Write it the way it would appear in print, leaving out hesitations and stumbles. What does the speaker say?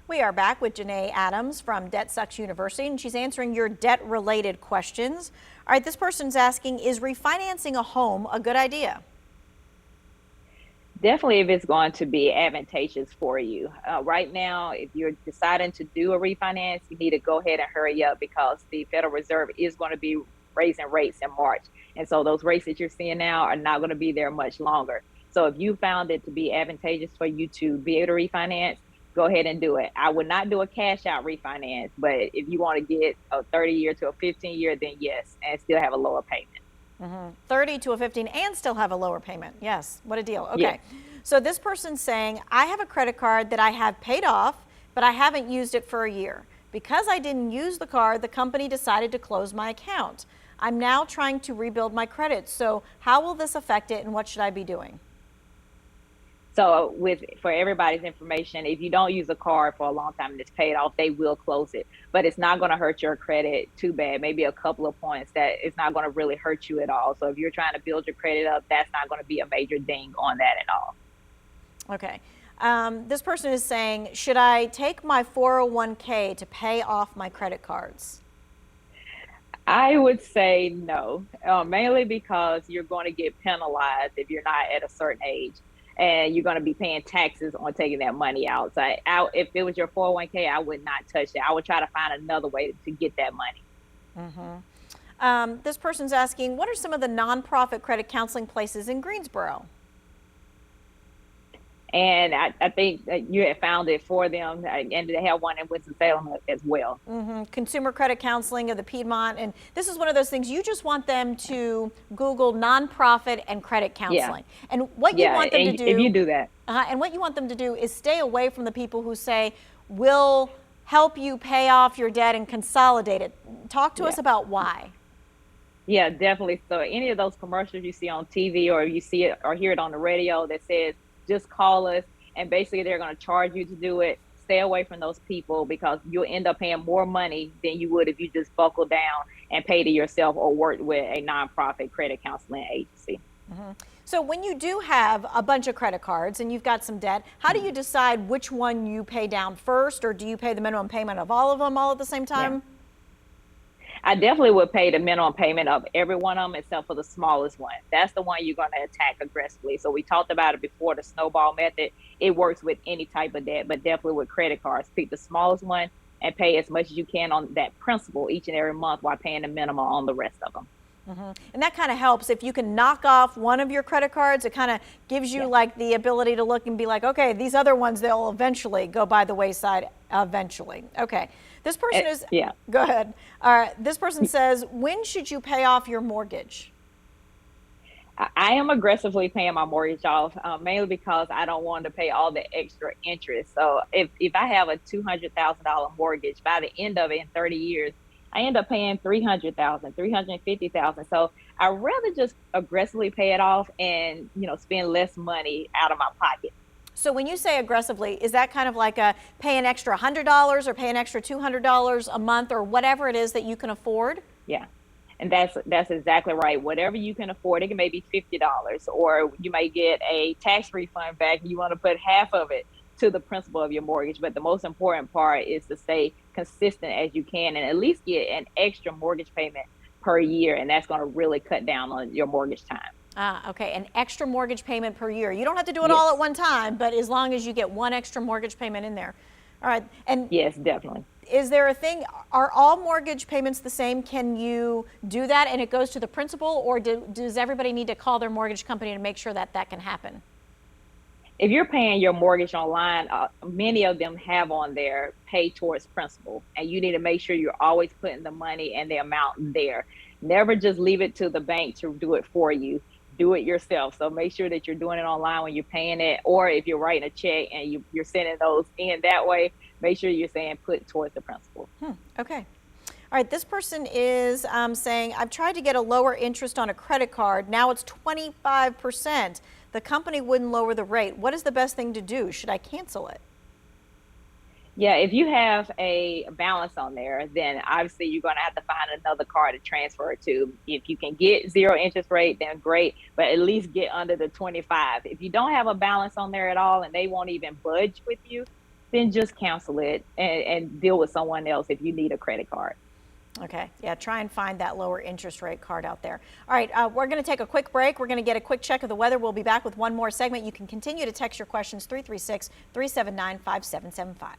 We are back with Janae Adams from Debt Sucks University, and she's answering your debt-related questions. All right, this person's asking, is refinancing a home a good idea? Definitely if it's going to be advantageous for you. Right now, if you're deciding to do a refinance, you need to go ahead and hurry up because the Federal Reserve is going to be raising rates in March. And so those rates that you're seeing now are not going to be there much longer. So if you found it to be advantageous for you to be able to refinance, go ahead and do it. I would not do a cash out refinance, but if you want to get a 30-year to a 15-year, then yes, and still have a lower payment. 30 to a 15 and still have a lower payment. Yes, what a deal. Yes. Okay. So this person's saying, I have a credit card that I have paid off, but I haven't used it for a year. Because I didn't use the card, the company decided to close my account. I'm now trying to rebuild my credit. So how will this affect it and what should I be doing? So for everybody's information, if you don't use a card for a long time and it's paid off, they will close it. But it's not going to hurt your credit too bad. Maybe a couple of points that it's not going to really hurt you at all. So if you're trying to build your credit up, that's not going to be a major ding on that at all. Okay. This person is saying, should I take my 401k to pay off my credit cards? I would say no, mainly because you're going to get penalized if you're not at a certain age. And you're going to be paying taxes on taking that money out. So if it was your 401k, I would not touch it. I would try to find another way to get that money. This person's asking, what are some of the nonprofit credit counseling places in Greensboro? And I think that you had found it for them, and they have one in Winston-Salem as well. Consumer Credit Counseling of the Piedmont. And this is one of those things you just want them to Google nonprofit and credit counseling. Yeah. And what you want them to do. If you do that. And what you want them to do is stay away from the people who say, we'll help you pay off your debt and consolidate it. Talk to us about why. Yeah, definitely. So any of those commercials you see on TV or you see it or hear it on the radio that says, just call us, and basically they're going to charge you to do it. Stay away from those people because you'll end up paying more money than you would if you just buckle down and paid it yourself or worked with a nonprofit credit counseling agency. So when you do have a bunch of credit cards and you've got some debt, how do you decide which one you pay down first, or do you pay the minimum payment of all of them all at the same time? I definitely would pay the minimum payment of every one of them except for the smallest one. That's the one you're going to attack aggressively. So we talked about it before, the snowball method. It works with any type of debt, but definitely with credit cards. Pick the smallest one and pay as much as you can on that principal each and every month while paying the minimum on the rest of them. And that kind of helps if you can knock off one of your credit cards. It kind of gives you like the ability to look and be like, okay, these other ones, they'll eventually go by the wayside eventually. Okay. This person is, go ahead. This person says, when should you pay off your mortgage? I am aggressively paying my mortgage off, mainly because I don't want to pay all the extra interest. So if I have a $200,000 mortgage, by the end of it in 30 years, I end up paying $300,000, $350,000. So I'd rather just aggressively pay it off and, spend less money out of my pocket. So when you say aggressively, is that kind of like pay an extra $100 or pay an extra $200 a month or whatever it is that you can afford? Yeah. And that's exactly right. Whatever you can afford, it can maybe $50, or you may get a tax refund back and you want to put half of it to the principal of your mortgage. But the most important part is to stay consistent as you can and at least get an extra mortgage payment per year. And that's going to really cut down on your mortgage time. Okay, an extra mortgage payment per year. You don't have to do it all at one time, but as long as you get one extra mortgage payment in there. All right. And yes, definitely. Is there a thing, are all mortgage payments the same? Can you do that and it goes to the principal, or does everybody need to call their mortgage company to make sure that that can happen? If you're paying your mortgage online, many of them have on there pay towards principal, and you need to make sure you're always putting the money and the amount there. Never just leave it to the bank to do it for you. Do it yourself. So make sure that you're doing it online when you're paying it, or if you're writing a check and you're sending those in that way, make sure you're saying put towards the principal. Okay. All right. This person is saying, I've tried to get a lower interest on a credit card. Now it's 25%. The company wouldn't lower the rate. What is the best thing to do? Should I cancel it? Yeah, if you have a balance on there, then obviously you're going to have to find another card to transfer it to. If you can get 0 interest rate, then great, but at least get under the 25. If you don't have a balance on there at all and they won't even budge with you, then just cancel it and deal with someone else if you need a credit card. Okay, yeah, try and find that lower interest rate card out there. All right, we're going to take a quick break. We're going to get a quick check of the weather. We'll be back with one more segment. You can continue to text your questions 336-379-5775.